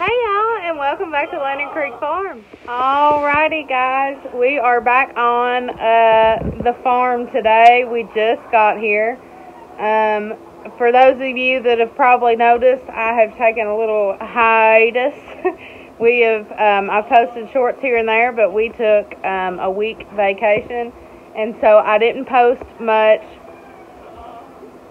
Hey y'all, and welcome back to Landing Creek Farm. Alrighty guys, we are back on the farm today. We just got here. For those of you that have probably noticed, I have taken a little hiatus. I've posted shorts here and there, but we took a week vacation, and so I didn't post much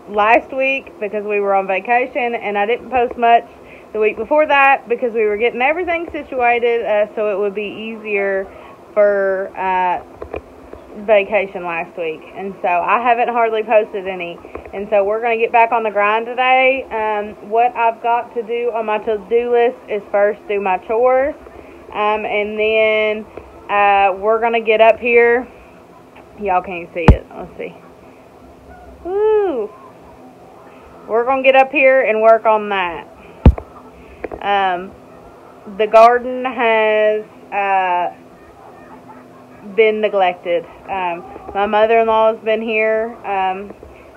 last week because we were on vacation, and I didn't post much the week before that because we were getting everything situated so it would be easier for vacation last week. And so I haven't hardly posted any. And so we're going to get back on the grind today. What I've got to do on my to-do list is first do my chores. And then we're going to get up here. Y'all can't see it. Let's see. Woo! We're going to get up here and work on that. The garden has been neglected. My mother-in-law has been here.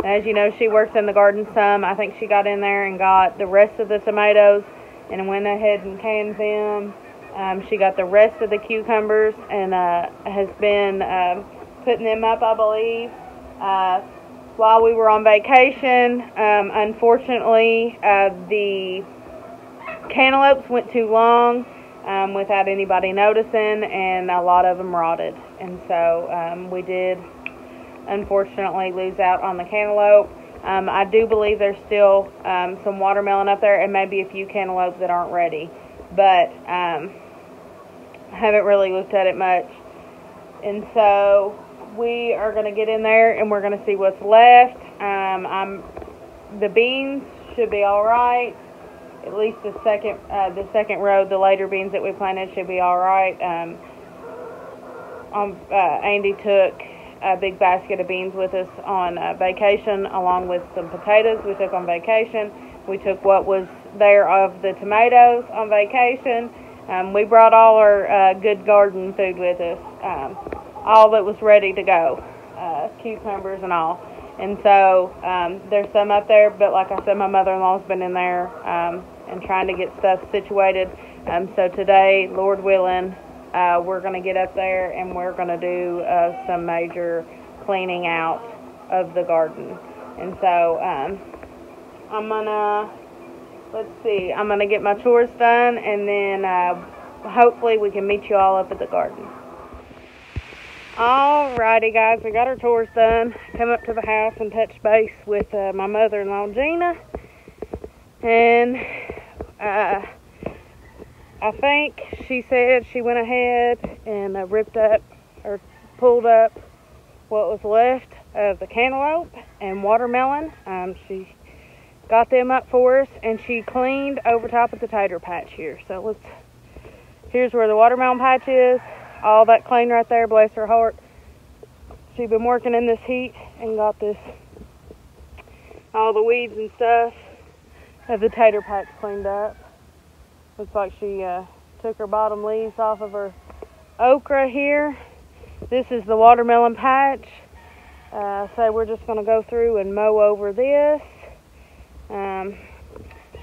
As you know, she works in the garden some. I think she got in there and got the rest of the tomatoes and went ahead and canned them. She got the rest of the cucumbers and has been putting them up, I believe, while we were on vacation. Unfortunately, the cantaloupes went too long without anybody noticing, and a lot of them rotted. And so we did unfortunately lose out on the cantaloupe. I do believe there's still some watermelon up there and maybe a few cantaloupes that aren't ready, but I haven't really looked at it much. And so we are going to get in there and we're going to see what's left. The beans should be all right. At least the second row, the later beans that we planted should be all right. Andy took a big basket of beans with us on vacation, along with some potatoes we took on vacation. We took what was there of the tomatoes on vacation. We brought all our good garden food with us, all that was ready to go, cucumbers and all. And so there's some up there, but like I said, my mother-in-law's been in there and trying to get stuff situated. So today, Lord willing, we're going to get up there and we're going to do some major cleaning out of the garden. And so I'm going to get my chores done, and then hopefully we can meet you all up at the garden. Alrighty guys, we got our chores done. Come up to the house and touch base with my mother-in-law Gina, and I think she said she went ahead and ripped up or pulled up what was left of the cantaloupe and watermelon. She got them up for us, and she cleaned over top of the tater patch here. So here's where the watermelon patch is. All that clean right there, bless her heart. She's been working in this heat and got all the weeds and stuff of the tater patch cleaned up. Looks like she took her bottom leaves off of her okra here. This is the watermelon patch. So we're just going to go through and mow over this.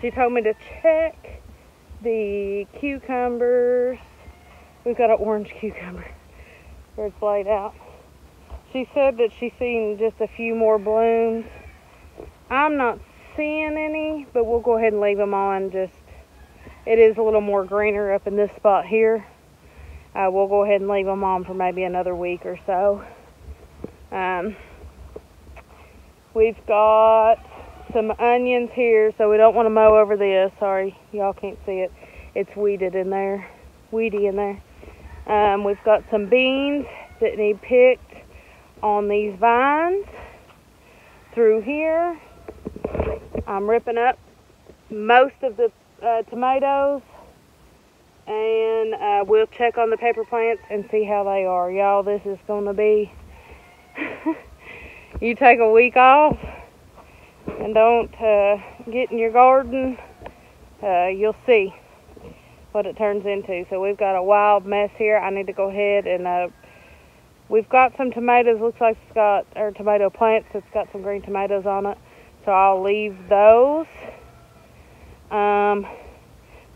She told me to check the cucumbers. We've got an orange cucumber where it's laid out. She said that she's seen just a few more blooms. I'm not seeing any, but we'll go ahead and leave them on. It is a little more greener up in this spot here. We'll go ahead and leave them on for maybe another week or so. We've got some onions here, so we don't want to mow over this. Sorry, y'all can't see it. It's weedy in there. We've got some beans that need picked on these vines through here. I'm ripping up most of the tomatoes, and we'll check on the pepper plants and see how they are. Y'all, this is going to be... You take a week off and don't get in your garden, you'll see what it turns into. So we've got a wild mess here. I need to go ahead and we've got some tomatoes. Looks like it's got our tomato plants. It's got some green tomatoes on it, so I'll leave those.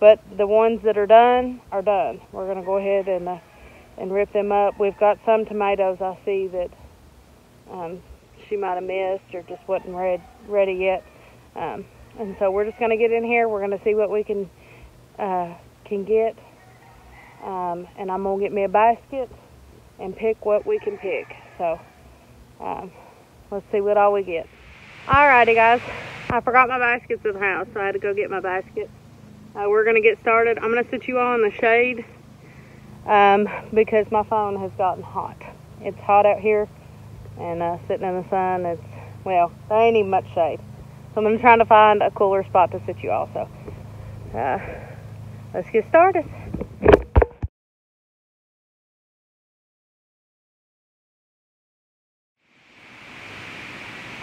but the ones that are done are done. We're going to go ahead and rip them up. We've got some tomatoes I see that she might have missed or just wasn't ready yet. And so we're just going to get in here. We're going to see what we can get. And I'm going to get me a basket and pick what we can pick. So let's see what all we get. Alrighty guys, I forgot my baskets at the house, so I had to go get my basket. We're going to get started. I'm going to sit you all in the shade because my phone has gotten hot. It's hot out here, and sitting in the sun, well, there ain't even much shade. So I'm trying to find a cooler spot to sit you all. So let's get started.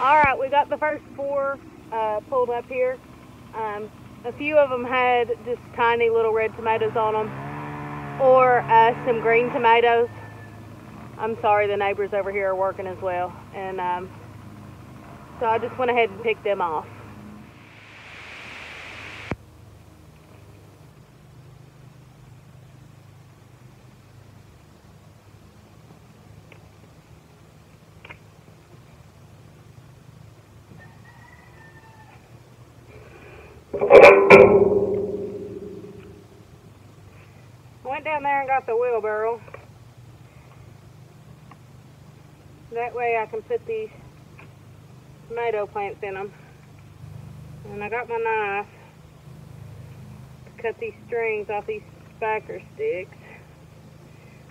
Alright, we got the first 4 pulled up here. A few of them had just tiny little red tomatoes on them, or some green tomatoes. I'm sorry, the neighbors over here are working as well, and so I just went ahead and picked them off. I went down there and got the wheelbarrow. That way I can put these tomato plants in them. And I got my knife to cut these strings off these backer sticks.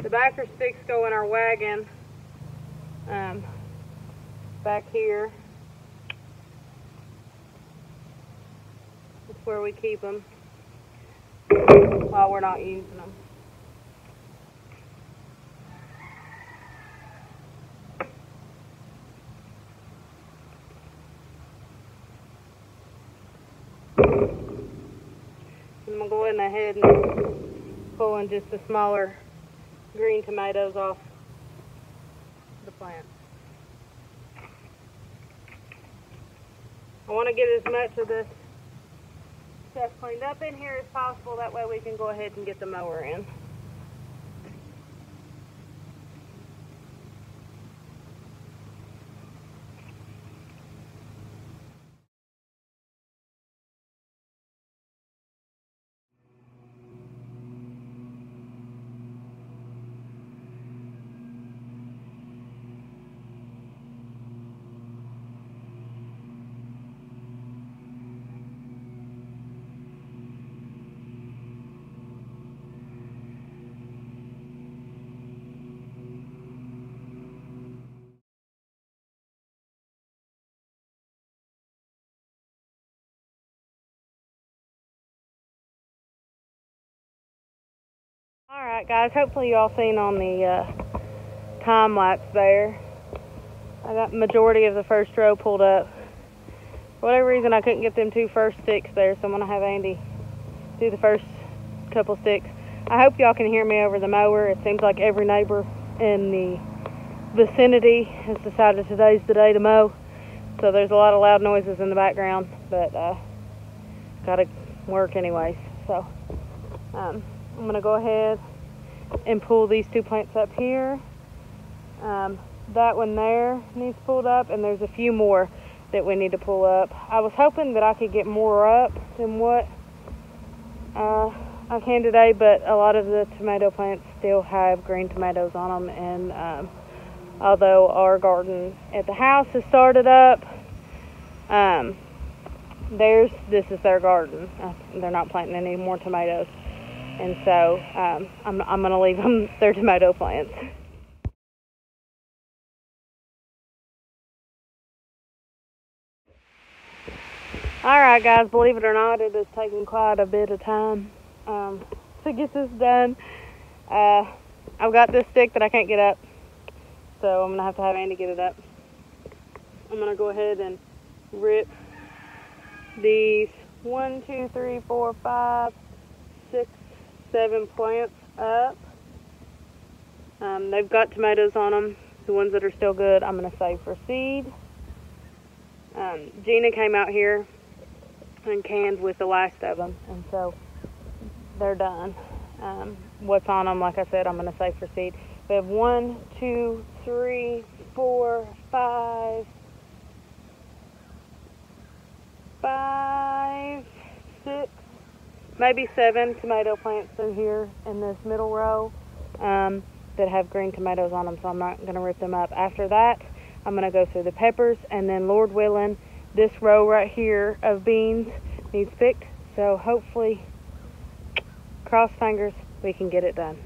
The backer sticks go in our wagon back here. That's where we keep them while we're not using them. I'm going to go ahead and pulling just the smaller green tomatoes off the plant. I want to get as much of this stuff cleaned up in here as possible. That way we can go ahead and get the mower in. Alright guys, hopefully you all seen on the time lapse there. I got the majority of the first row pulled up. For whatever reason I couldn't get them 2 first sticks there, so I'm going to have Andy do the first couple sticks. I hope y'all can hear me over the mower. It seems like every neighbor in the vicinity has decided today's the day to mow. So there's a lot of loud noises in the background, but gotta work anyways. So I'm gonna go ahead and pull these 2 plants up here. That one there needs pulled up, and there's a few more that we need to pull up. I was hoping that I could get more up than what I can today, but a lot of the tomato plants still have green tomatoes on them, and although our garden at the house has started up, this is their garden. They're not planting any more tomatoes, and so I'm going to leave them their tomato plants. Alright guys, believe it or not, it has taken quite a bit of time to get this done. I've got this stick that I can't get up, so I'm going to have Andy get it up. I'm going to go ahead and rip these 1, 2, 3, 4, 5, 6, 7 plants up. They've got tomatoes on them. The ones that are still good, I'm going to save for seed. Gina came out here and canned with the last of them, and so they're done. What's on them, like I said, I'm going to save for seed. We have 1, 2, 3, 4, 5, 6, maybe 7 tomato plants through here in this middle row that have green tomatoes on them, so I'm not going to rip them up. After that, I'm going to go through the peppers, and then Lord willing, this row right here of beans needs picked, so hopefully, cross fingers, we can get it done.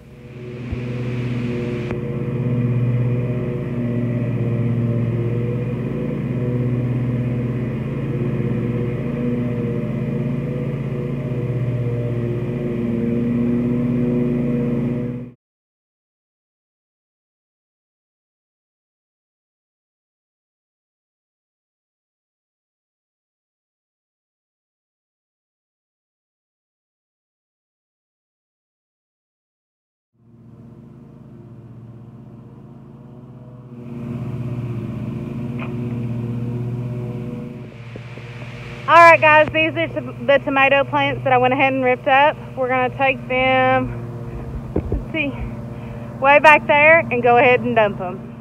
Alright guys, these are the tomato plants that I went ahead and ripped up. We're going to take them, let's see, way back there and go ahead and dump them.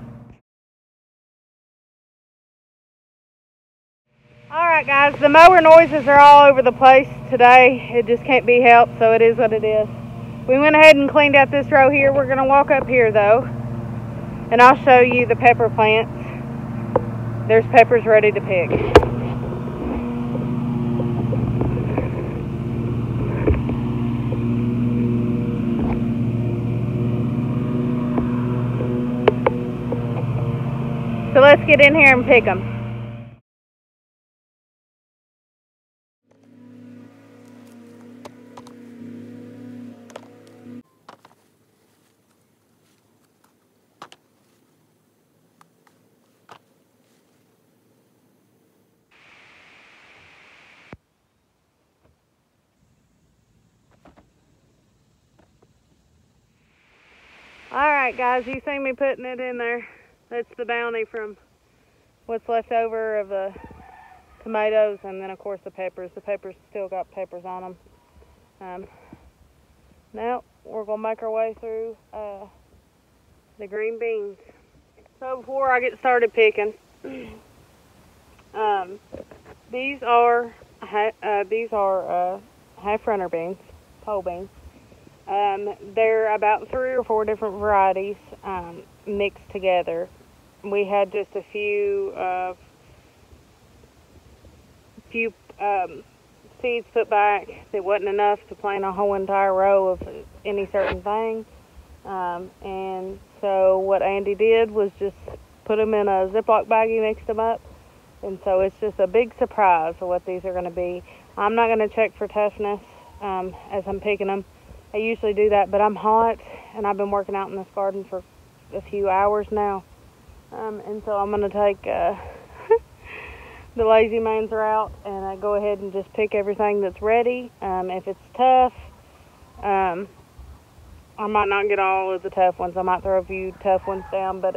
Alright guys, the mower noises are all over the place today. It just can't be helped, so it is what it is. We went ahead and cleaned out this row here. We're going to walk up here though, and I'll show you the pepper plants. There's peppers ready to pick. So let's get in here and pick them. Alright guys, you see me putting it in there. That's the bounty from what's left over of the tomatoes, and then of course the peppers. The peppers still got peppers on them. Now we're going to make our way through the green beans. So before I get started picking, these are half runner beans, pole beans. They're about 3 or 4 different varieties mixed together. We had just a few seeds put back that wasn't enough to plant a whole entire row of any certain thing. And so what Andy did was just put them in a Ziploc baggie, mixed them up. And so it's just a big surprise of what these are going to be. I'm not going to check for toughness as I'm picking them. I usually do that, but I'm hot, and I've been working out in this garden for a few hours now. And so I'm going to take the Lazy Manes route, and I go ahead and just pick everything that's ready. If it's tough, I might not get all of the tough ones. I might throw a few tough ones down, but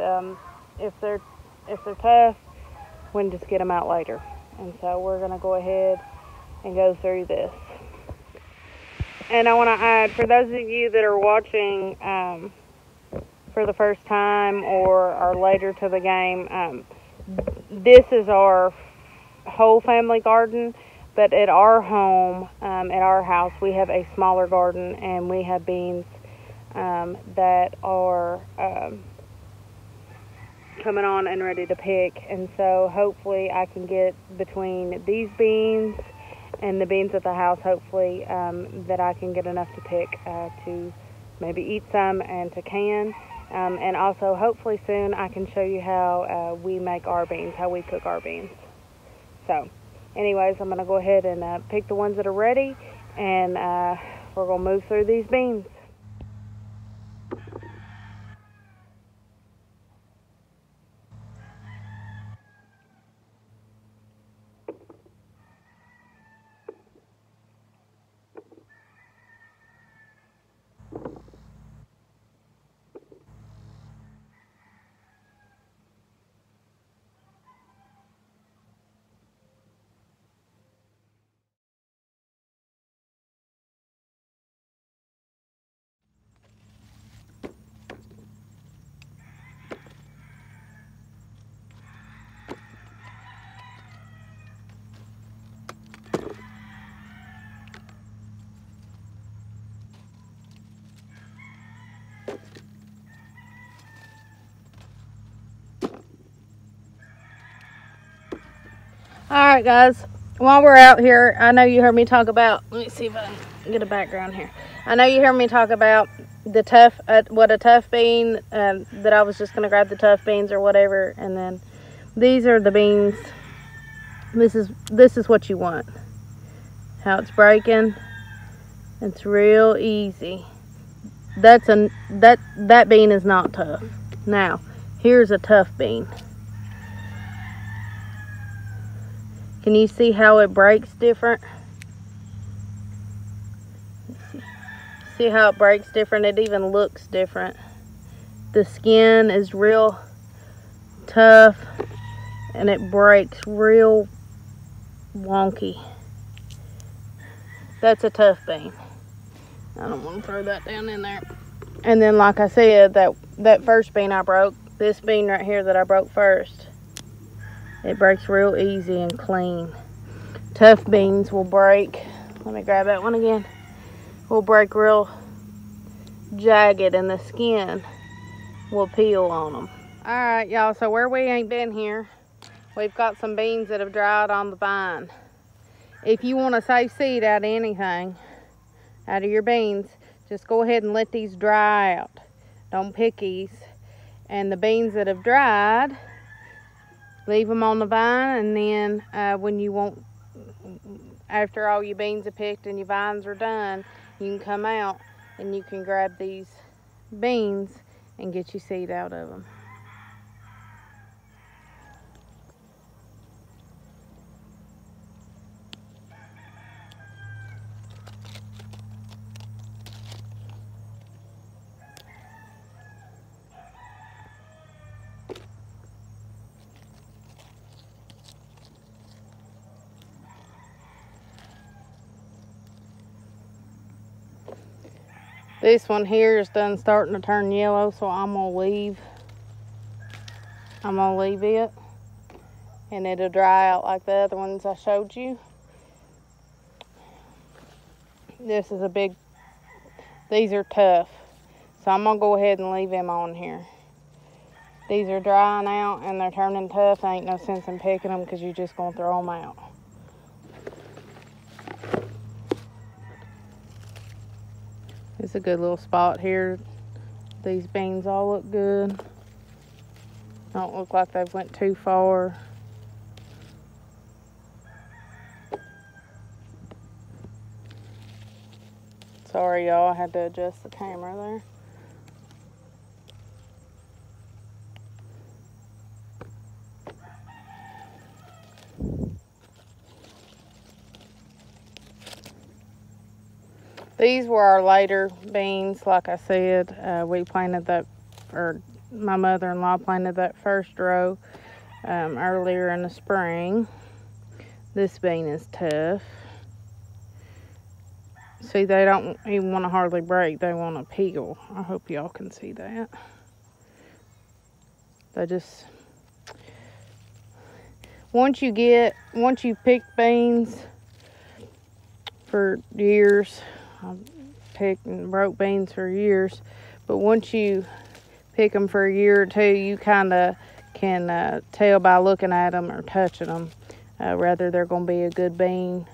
if they're tough, we can just get them out later. And so we're going to go ahead and go through this. And I want to add, for those of you that are watching for the first time or are later to the game, this is our whole family garden, but at our home, at our house, we have a smaller garden, and we have beans that are coming on and ready to pick. And so hopefully I can get between these beans and the beans at the house, hopefully that I can get enough to pick to maybe eat some and to can. And also hopefully soon I can show you how we make our beans, how we cook our beans. So anyways, I'm going to go ahead and pick the ones that are ready, and we're going to move through these beans. Alright guys, while we're out here, I know you heard me talk about, let me see if I can get a background here. I know you heard me talk about the tough, what a tough bean, that I was just going to grab the tough beans or whatever, and then these are the beans. This is what you want. How it's breaking. It's real easy. That bean is not tough. Now, here's a tough bean. Can you see how it breaks different? See how it breaks different? It even looks different. The skin is real tough and it breaks real wonky. That's a tough bean. I don't want to throw that down in there. And then like I said, that first bean I broke, this bean right here that I broke first, it breaks real easy and clean. Tough beans will break. Let me grab that one again. Will break real jagged and the skin will peel on them. Alright y'all, so where we ain't been here, we've got some beans that have dried on the vine. If you want to save seed out of anything, out of your beans, just go ahead and let these dry out. Don't pick these. And the beans that have dried, leave them on the vine, and then when you want, after all your beans are picked and your vines are done, you can come out and you can grab these beans and get your seed out of them. This one here is done starting to turn yellow, so I'm gonna leave it, and it'll dry out like the other ones I showed you. This is these are tough, so I'm gonna go ahead and leave them on here. These are drying out and they're turning tough. Ain't no sense in picking them because you're just gonna throw them out. It's a good little spot here. These beans all look good. Don't look like they've went too far. Sorry y'all, I had to adjust the camera there. These were our later beans, like I said. We planted that, or my mother-in-law planted that first row earlier in the spring. This bean is tough. See, they don't even want to hardly break. They want to peel. I hope y'all can see that. They just, once you pick beans for years, I've picked and broke beans for years, but once you pick them for a year or two, you kind of can tell by looking at them or touching them whether they're going to be a good bean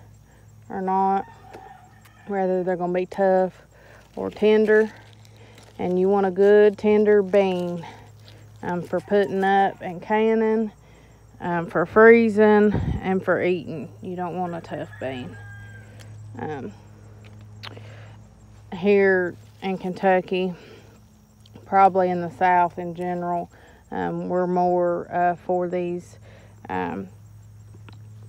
or not, whether they're going to be tough or tender. And you want a good tender bean for putting up and canning, for freezing, and for eating. You don't want a tough bean. Here in Kentucky, probably in the South in general, we're more for these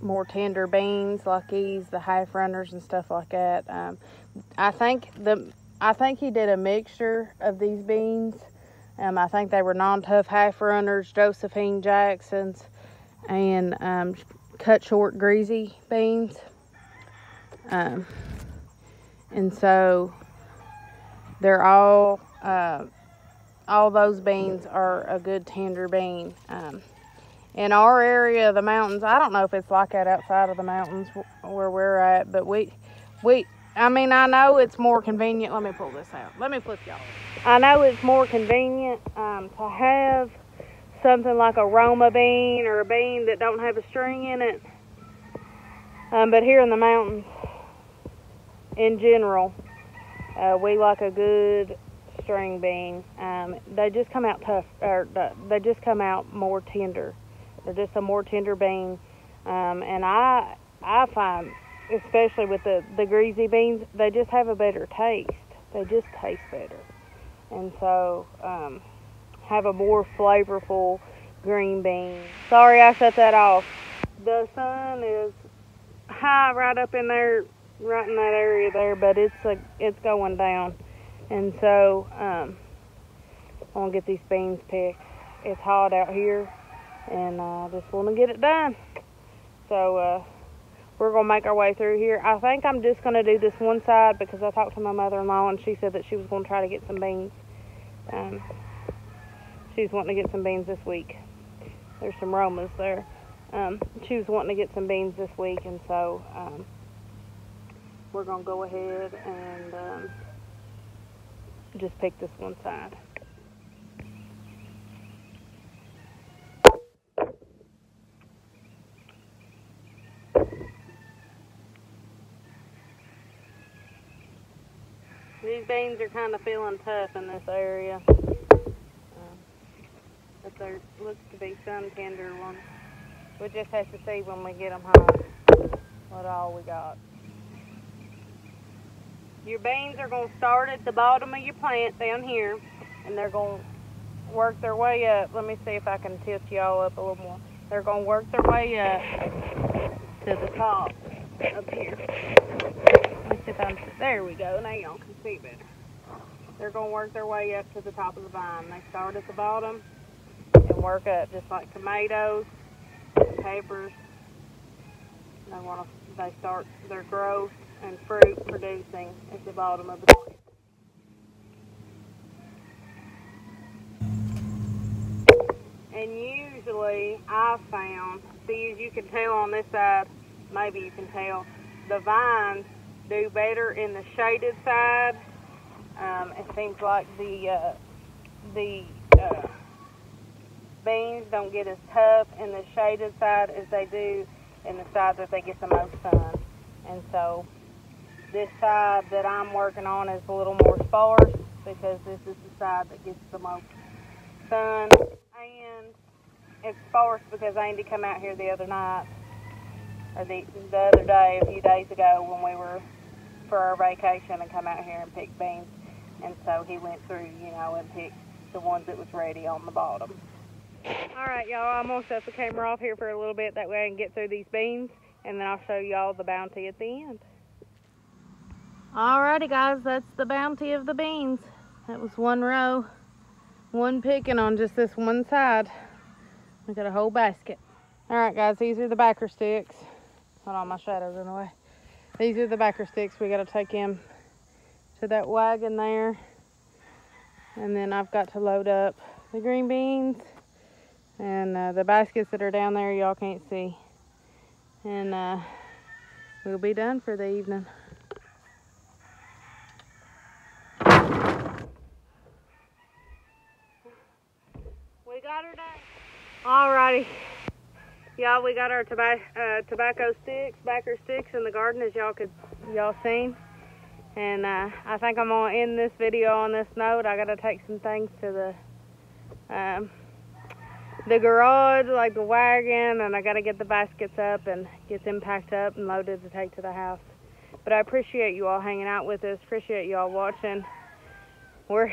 more tender beans like these, the half runners and stuff like that. I think he did a mixture of these beans. I think they were non-tough half runners, Josephine Jacksons, and cut short greasy beans. And so they're all those beans are a good tender bean. In our area of the mountains, I don't know if it's like that outside of the mountains where we're at, but I mean, I know it's more convenient. Let me pull this out. Let me flip y'all. I know it's more convenient to have something like a Roma bean or a bean that don't have a string in it But here in the mountains, in general, we like a good string bean. They just come out tough, or they just come out more tender. They're just a more tender bean. And I find, especially with the greasy beans, they just have a better taste. They just taste better. And so, have a more flavorful green bean. Sorry I shut that off. The sun is high right up in there, right in that area there, but it's going down. And so, I want to get these beans picked. It's hot out here, and I just want to get it done. So, we're going to make our way through here. I think I'm just going to do this one side because I talked to my mother-in-law, and she said that she was going to try to get some beans. She's wanting to get some beans this week. There's some Romas there. She was wanting to get some beans this week, and so we're going to go ahead and just pick this one side. These beans are kind of feeling tough in this area, but there looks to be some tender ones. We'll just have to see when we get them home what all we got. Your beans are going to start at the bottom of your plant down here, and they're going to work their way up. Let me see if I can tilt y'all up a little more. They're going to work their way up to the top up here. Let me see if I'm, there we go. Now y'all can see better. They're going to work their way up to the top of the vine. They start at the bottom and work up just like tomatoes, peppers. They start their growth and fruit producing at the bottom of the plant. And usually I've found, see, as you can tell on this side, maybe you can tell, the vines do better in the shaded side. It seems like the beans don't get as tough in the shaded side as they do in the side that they get the most sun. And so this side that I'm working on is a little more sparse because this is the side that gets the most sun. And it's sparse because Andy come out here the other night, or the other day, a few days ago, when we were for our vacation, and come out here and pick beans. And so he went through, and picked the ones that was ready on the bottom. Alright, y'all, I'm going to set the camera off here for a little bit, that way I can get through these beans, and then I'll show y'all the bounty at the end. Alrighty, guys, that's the bounty of the beans. That was one row, one picking on just this one side. We got a whole basket. Alright, guys, these are the backer sticks. Hold on, my shadow's in the way. These are the backer sticks. We got to take them to that wagon there. And then I've got to load up the green beans and the baskets that are down there y'all can't see. And we'll be done for the evening. We got her done. Alrighty. Y'all, we got our tobacco sticks, backer sticks in the garden, as y'all seen. And I think I'm gonna end this video on this note. I gotta take some things to the garage, like the wagon, and I gotta get the baskets up and get them packed up and loaded to take to the house. But I appreciate you all hanging out with us. Appreciate you all watching. We're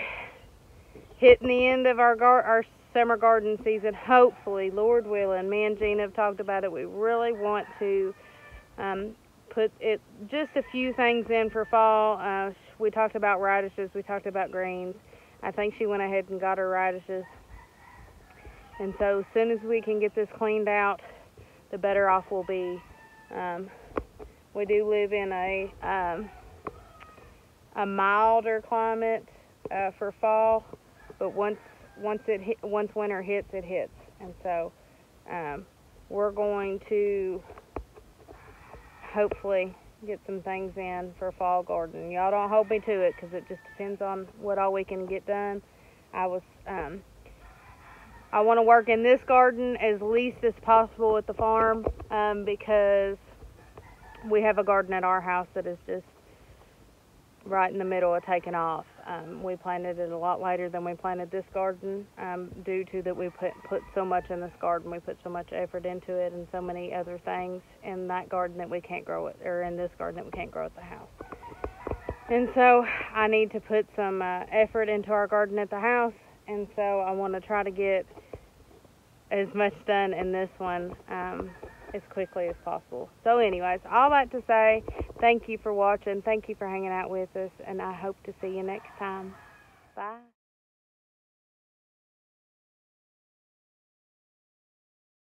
hitting the end of our summer garden season, hopefully, Lord willing. Me and Gina have talked about it. We really want to put just a few things in for fall. We talked about radishes. We talked about greens. I think she went ahead and got her radishes. And so as soon as we can get this cleaned out, the better off we'll be. We do live in a milder climate for fall, but once winter hits, it hits. And so we're going to hopefully get some things in for fall garden. Y'all don't hold me to it, because it just depends on what all we can get done. I want to work in this garden as least as possible at the farm, because we have a garden at our house that is just right in the middle of taking off. We planted it a lot later than we planted this garden, due to that we put so much in this garden. We put so much effort into it and so many other things in that garden that we can't grow it, or in this garden that we can't grow at the house. And so I need to put some effort into our garden at the house, and so I want to try to get as much done in this one as quickly as possible. So anyways, all that to say, thank you for watching, thank you for hanging out with us, and I hope to see you next time.